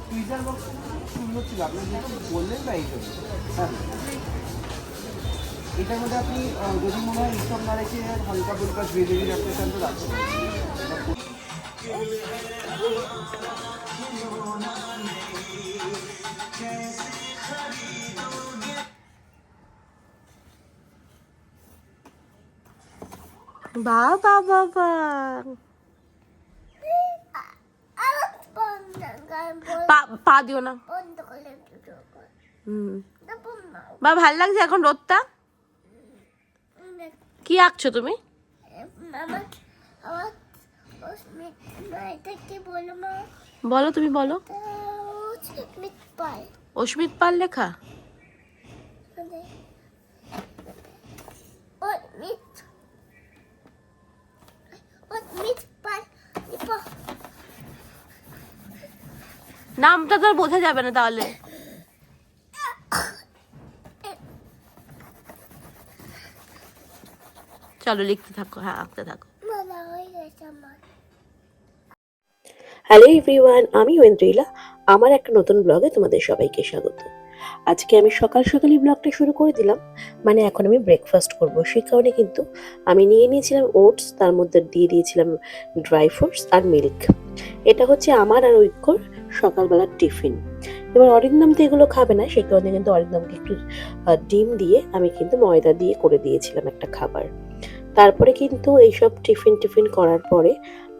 পিজার box সুন্দর ছিল, আপনি যেটা বললেন না এই জন্য। হ্যাঁ, এটার মধ্যে আপনি যদি মনে হয় এইসব না রেখে হালকা ফুলকা জুয়েলারি রাখতে চান তো রাখতে পারেন। বাবা বাবা পা দিও না। বা ভাল লাগছে এখন রোদটা? কি আঁকছো তুমি? বলো, তুমি বলো। অস্মিত পাল লেখা? নামটা তো বোঝা যাবে না তাহলে। চলো লিখতে থাকো, হ্যাঁ আঁকতে থাকো। হ্যালো এভরিওয়ান, আমি ঐন্দ্রিলা। আমার একটা নতুন ব্লগে তোমাদের সবাইকে স্বাগত। আজকে আমি সকাল সকালই ব্লগটা শুরু করে দিলাম, মানে এখন আমি ব্রেকফাস্ট করব। সেই কারণে কিন্তু আমি নিয়ে নিয়েছিলাম ওটস, তার মধ্যে দিয়ে দিয়েছিলাম ড্রাই ফ্রুটস আর মিল্ক। এটা হচ্ছে আমার আর ঐক্যর সকালবেলার টিফিন। এবার অরিন্দম তো এগুলো খাবে না, সেই কারণে কিন্তু অরিন্দমকে একটু ডিম দিয়ে আমি কিন্তু ময়দা দিয়ে করে দিয়েছিলাম একটা খাবার। তারপরে কিন্তু এইসব টিফিন করার পরে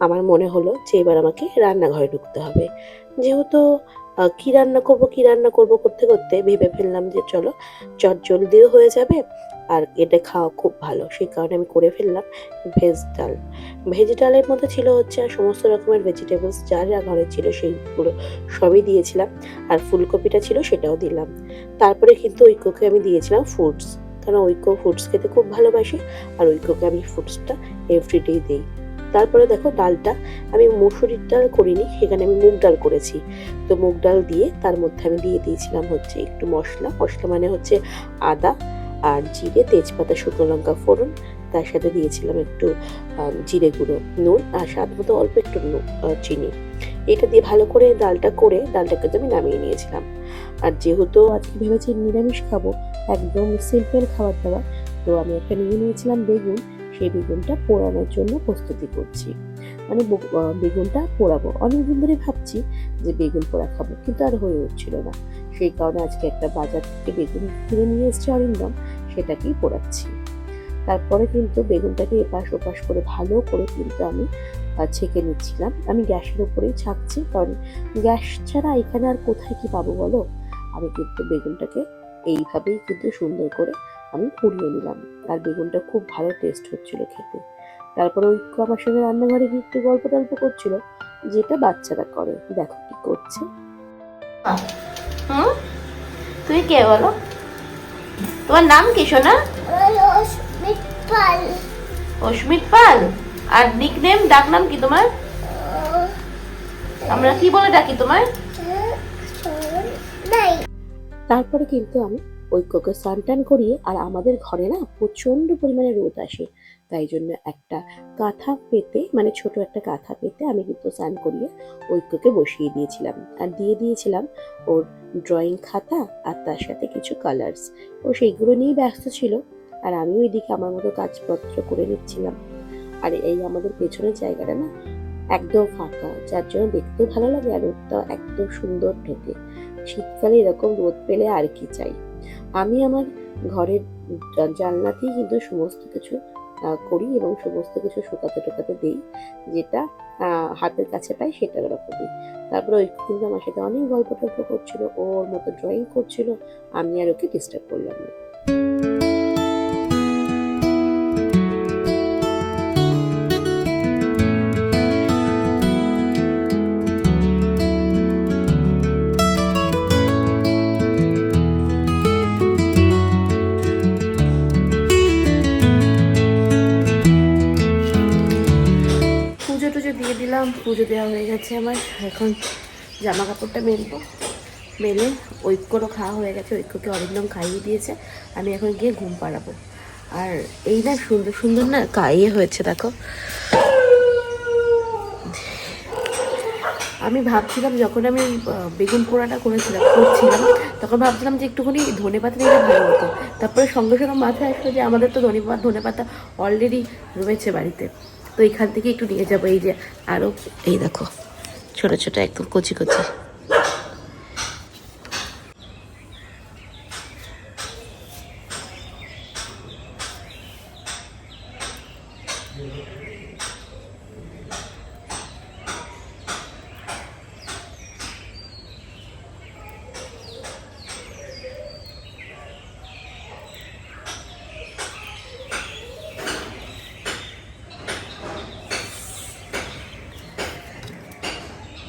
আমার মনে হলো যে এবার আমাকে রান্নাঘরে ঢুকতে হবে। যেহেতু কি রান্না করব করতে করতে ভেবে ফেললাম যে চলো চট জলদিও হয়ে যাবে আর এটা খাওয়া খুব ভালো। সেই কারণে আমি করে ফেললাম ভেজ ডাল। ভেজ ডালের মধ্যে ছিল হচ্ছে সমস্ত রকমের ভেজিটেবলস যা যা ঘরে ছিল সেইগুলো সবই দিয়েছিলাম, আর ফুলকপিটা ছিল সেটাও দিলাম। তারপরে কিন্তু ঐক্যকে আমি দিয়েছিলাম ফ্রুটস, কারণ ঐক্য ফ্রুটস খেতে খুব ভালোবাসে আর ঐক্যকে আমি ফ্রুটসটা এভরিডে দিই। তারপরে দেখো ডালটা আমি মসুরির ডাল করিনি, সেখানে আমি মুগ ডাল করেছি। তো মুগ ডাল দিয়ে তার মধ্যে আমি দিয়ে দিয়েছিলাম হচ্ছে একটু মশলা মানে হচ্ছে আদা আর জিরে, তেজপাতা, শুকনো লঙ্কা ফোড়ন, তার সাথে দিয়েছিলাম একটু জিরে গুঁড়ো, নুন আর স্বাদ মতো অল্প একটু চিনি। এটা দিয়ে ভালো করে ডালটাকে আমি নামিয়ে নিয়েছিলাম। আর যেহেতু আজকে ভেবেছি নিরামিষ খাবো, একদম সিম্পল খাবার দাবার, তো আমি একটা নিয়ে নিয়েছিলাম বেগুন। সেই বেগুনটা পোড়ানোর জন্য প্রস্তুতি করছি, মানে বেগুনটা পোড়াবো। অনেকদিন ধরে ভাবছি যে বেগুন পোড়া খাবো, কিন্তু আর হয়ে উঠছিল না। সেই কারণে আজকে একটা বাজার থেকে বেগুন কিনে নিয়ে এসেছি অরিন্দম, সেটাকেই পোড়াচ্ছি। তারপরে কিন্তু বেগুনটাকে এপাশ ওপাশ করে ভালো করে কিন্তু আমি ছেঁকে নিচ্ছিলাম। আমি গ্যাসের উপরেই ছাঁকছি, কারণ গ্যাস ছাড়া এখানে আর কোথায় কি পাবো বলো। আমি কিন্তু বেগুনটাকে এইভাবেই কিন্তু সুন্দর করে আমি পুড়িয়ে নিলাম, আর বেগুনটা খুব ভালো টেস্ট হচ্ছিল খেতে। তারপরে ঐক্য আমার সঙ্গে রান্নাঘরে গিয়ে একটু গল্প টল্প করছিল, যেটা বাচ্চারা করে। দেখো কি করছে। তুই কে বলো? তোমার নাম কি সোনা? অস্মিত পাল। আর নিকনেম, ডাক নাম কি তোমার? আমরা কি বলে ডাকি তোমার? তারপরে কিন্তু আমি ঐক্যকে স্নান টান করিয়ে, আর আমাদের ঘরে না প্রচন্ড পরিমাণে রোদ আসে, তাই জন্য একটা কাঁথা পেতে, মানে ছোট একটা কাঁথা পেতে আমি কিন্তু স্নান করিয়ে ঐক্যকে বসিয়ে দিয়েছিলাম। আর দিয়ে দিয়েছিলাম ওর ড্রয়িং খাতা আর তার সাথে কিছু কালার্স। ও সেইগুলো নিয়েই ব্যস্ত ছিল, আর আমি ওইদিকে আমার মতো কাজপত্র করে নিচ্ছিলাম। আর এই আমাদের পেছনের জায়গাটা না একদম ফাঁকা, যার জন্য দেখতেও ভালো লাগে আর রোদটা একদম সুন্দর ঢোকে। শীতকালে এরকম রোদ পেলে আর কি চাই। আমি আমার ঘরের জানলাতেই কিন্তু সমস্ত কিছু করি এবং সমস্ত কিছু শুকাতে টোকাতে দিই, যেটা হাতের কাছে পাই সেটার রকমই। তারপরে ওই কিন্তু আমার সাথে অনেক গল্প টল্প করছিল, ওর মতো ড্রয়িং করছিল, আমি আর ওকে ডিস্টার্ব করলাম না। পুজো দেওয়া হয়ে গেছে আমার। এখন জামা কাপড়টা মেলে ঐক্যরও খাওয়া হয়ে গেছে, ঐক্যকে অরিন্দম খাইয়ে দিয়েছে। আমি এখন গিয়ে ঘুম পাড়াবো। আর এই না সুন্দর সুন্দর না কাইয়ে হয়েছে, দেখো আমি ভাবছিলাম যখন আমি বেগুন পোড়াটা করছিলাম তখন ভাবছিলাম যে একটুখানি ধনেপাতা নিলে ভালো হতো। তারপরে সঙ্গে সঙ্গে মাথায় আসলো যে আমাদের তো ধনেপাতা অলরেডি রয়েছে বাড়িতে, তো এখান থেকে একটু নিয়ে যাবো। এই যে আরও এই দেখো ছোটো ছোটো একদম কচি কচি।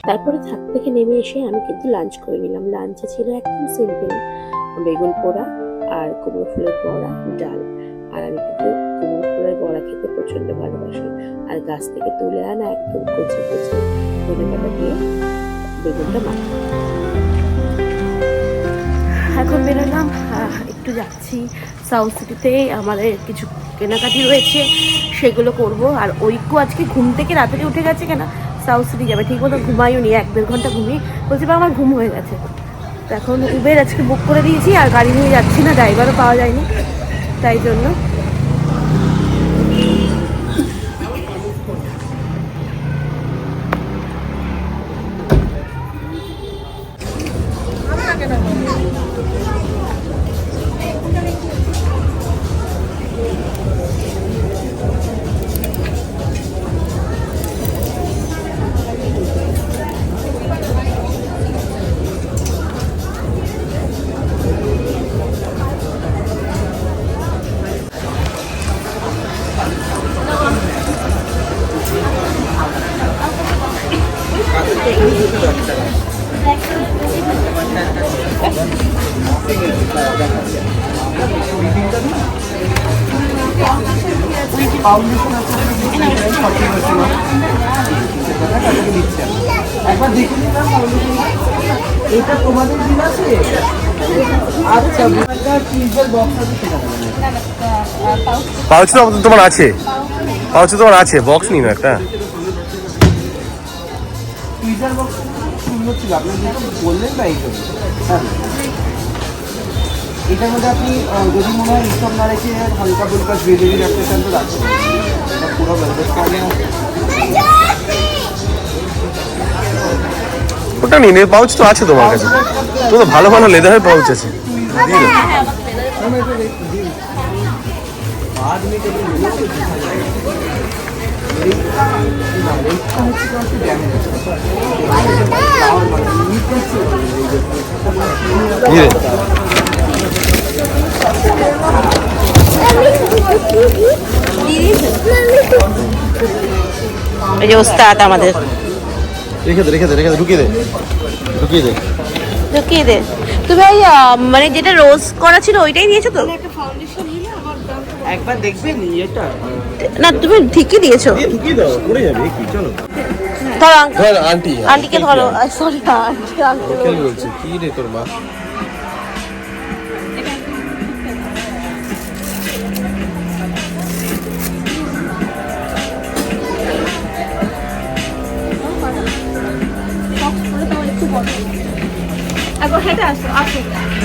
তারপরে থাক থেকে নেমে এসে আমি কিন্তু লাঞ্চ করে নিলাম। লাঞ্চে ছিল একদম সিম্পল, বেগুন পোড়া আর কুমড়ো ফুলের বড়া, ডাল। আর আমি কিন্তু কুমড়ো ফুলের বড়া খেতে প্রচন্ড ভালোবাসি। আর গাছ থেকে তুলে আনা একদম কচি কচি ধনেপাতা দিয়ে বেগুনটা মাখা। এখন বেরোলাম, একটু যাচ্ছি সাউথ সিটিতে, আমাদের কিছু কেনাকাটি রয়েছে সেগুলো করব। আর ঐক্য আজকে ঘুম থেকে রাত্রে উঠে গেছে, কেন সাউথ সিটি যাবে, ঠিক মতো ঘুমাইও নি, 1-1.5 ঘন্টা ঘুমিয়ে বলছি বা আমার ঘুম হয়ে গেছে। তো এখন উবের আজকে বুক করে দিয়েছি, আর গাড়ি নিয়ে যাচ্ছি না, ড্রাইভারও পাওয়া যায়নি, তাই জন্য। ফাউন্ডেশন আছে একবার দেখে নিলাম ফাউন্ডেশন। এটা তোমাদের দিন আছে? আচ্ছা, ফ্রিজের বক্স আছে সেটা পাউচ তো তোমার আছে, পাউচ তোমার আছে, বক্স নিন একটা। ফ্রিজার বক্স সুন্দর ছিল, আপনি যেটা বললেন না এইসব। হ্যাঁ, এটার মধ্যে আপনি যদি মনে হয় এইসব না রেখে হালকা ফুলকা জুয়েলারি রাখতে চান তো রাখতে পারেন। পুরো ভেলভেট কার্ডে ওটা নিন, পাউচ তো আছে তোমার কাছে, তো ভালো ভালো লেদারের পাউচ আছে। এই যে ওস্তাদ আমাদের, রেখে দে রেখে দে রেখে দে, ঢুকিয়ে দে ঢুকিয়ে দে ঢুকিয়ে দে। তুমি ওই মানে যেটা রোজ করা ছিল ওইটাই নিয়েছো তো? একবার দেখবেন এটা। না তুমি ঠিকই দিয়েছো। ঢুকিয়ে দাও, পড়ে যাবে কি, চলো ধরো ধর আন্টি, আন্টিকে ধরো, সরি আন্টি আঙ্কেল বলছে কি রে তোর মা।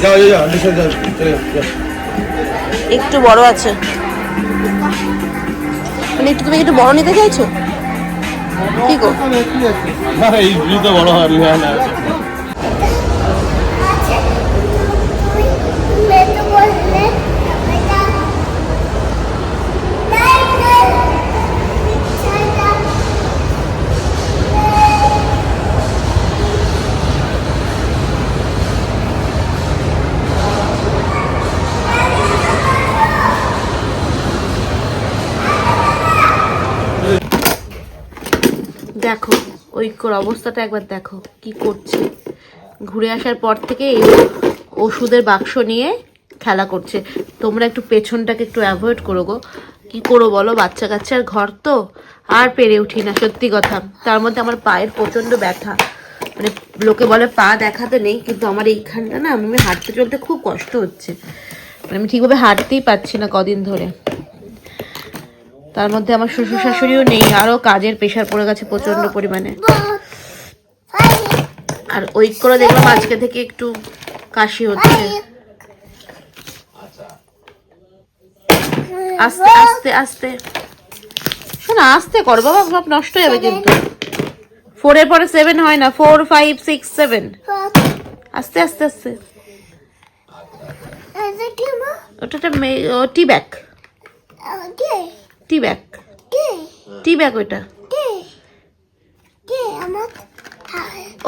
যাও যাও যাও, আন্টি সাথে যাও, চলে যাও। একটু বড় আছে, মানে একটু, তুমি একটু বড় নিতে চাইছো? কি গো, না এই তো বড় হয় না। দেখো ঐক্যর অবস্থাটা একবার দেখো কি করছে। ঘুরে আসার পর থেকে এই ওষুধের বাক্স নিয়ে খেলা করছে। তোমরা একটু পেছনটাকে একটু অ্যাভয়েড করো গো, কি করো বলো, বাচ্চা কাচ্চার ঘর তো, আর পেরে উঠি না সত্যি কথা। তার মধ্যে আমার পায়ের প্রচণ্ড ব্যথা, মানে লোকে বলে পা দেখাতে নেই, কিন্তু আমার এইখানটা না, আমি হাঁটতে চলতে খুব কষ্ট হচ্ছে, মানে আমি ঠিকভাবে হাঁটতেই পারছি না কদিন ধরে। তার মধ্যে আমার শ্বশুর শাশুড়িও নেই, আরও কাজের প্রেশার পড়ে গেছে প্রচণ্ড পরিমাণে। আর ওই করে দেখলাম আজকে থেকে একটু কাশি হচ্ছে। আস্তে আস্তে আস্তে শোনা, আস্তে কর বাবা, সব নষ্ট হয়ে যাবে কিন্তু। 4 এর পরে 7 হয় না, 4 5 6 7, আস্তে আস্তে আস্তে। ওটা টি ব্যাগ, টি ব্যাগ, টি ব্যাগ ওইটা।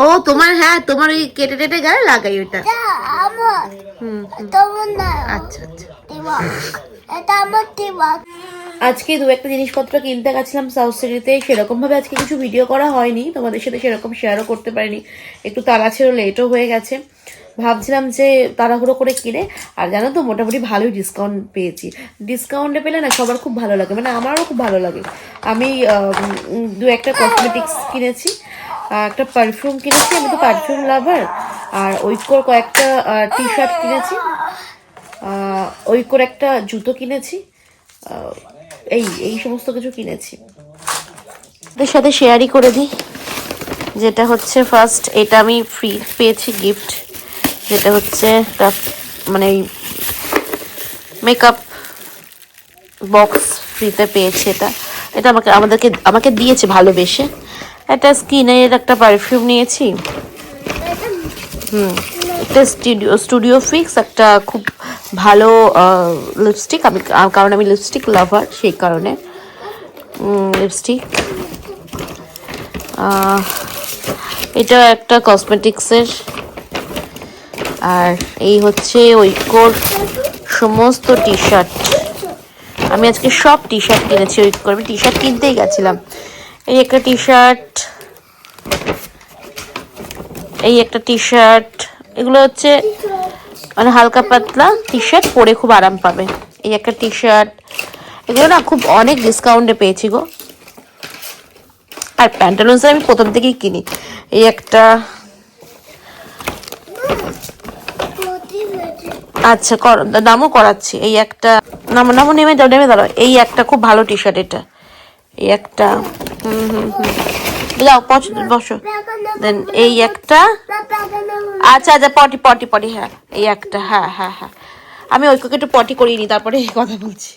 ও তোমার, হ্যাঁ তোমার ওই কেটে টেটে গায়ে লাগাই ওইটা। আচ্ছা আচ্ছা। আজকে দু একটা জিনিসপত্র কিনতে গেছিলাম সাউথ সিটিতে, সেরকম ভাবে আজকে কিছু ভিডিও করা হয়নি, তোমাদের সাথে সেরকম শেয়ারও করতে পারিনি, একটু তাড়া ছিল, লেটও হয়ে গেছে। ভাবছিলাম যে তাড়াহুড়ো করে কিনে, আর জানো তো মোটামুটি ভালোই ডিসকাউন্ট পেয়েছি। ডিসকাউন্টে পেলে না সবার খুব ভালো লাগে, মানে আমারও খুব ভালো লাগে। আমি দু একটা কসমেটিক্স কিনেছি, একটা পারফিউম কিনেছি, আমি তো পারফিউম লাভার। আর ওইকোর কয়েকটা টি শার্ট কিনেছি, ওইকোর একটা জুতো কিনেছি, এই সমস্ত কিছু কিনেছি। ওদের সাথে শেয়ারই করে দিই। যেটা হচ্ছে ফার্স্ট, এটা আমি ফ্রি পেয়েছি গিফট, যেটা হচ্ছে মানে মেকআপ বক্স ফ্রিতে পেয়েছি। এটা আমাকে দিয়েছে ভালোবেসে। একটা স্কিনের একটা পারফিউম নিয়েছি, একটা স্টুডিও ফিক্স একটা খুব ভালো লিপস্টিক, কারণ আমি লিপস্টিক লাভার, সেই কারণে লিপস্টিক। এটা একটা কসমেটিক্সের। আর এই হচ্ছে ওইকোর সমস্ত টি শার্ট। আমি আজকে সব টি শার্ট কিনেছি ওইকোর, আমি টি শার্ট কিনতেই গেছিলাম। এই একটা টি শার্ট, এই একটা টি শার্ট, এগুলো হচ্ছে মানে হালকা পাতলা টি শার্ট, পরে খুব আরাম পাবে। এই একটা টি শার্ট, এগুলো না খুব অনেক ডিসকাউন্টে পেয়েছি গো। আর প্যান্টালুন্স আমি প্রথম থেকেই কিনি। এই একটা, আচ্ছা দামও করাচ্ছি। এই একটা নামো নেমে দাঁড়াও। এই একটা খুব ভালো টি শার্ট, এটা এই একটা, যাও বসো। দেন এই একটা, আচ্ছা আচ্ছা পটি, হ্যাঁ এই একটা, হ্যাঁ, আমি ওইকে একটু পটি করিয়ে নিই, তারপরে কথা বলছি।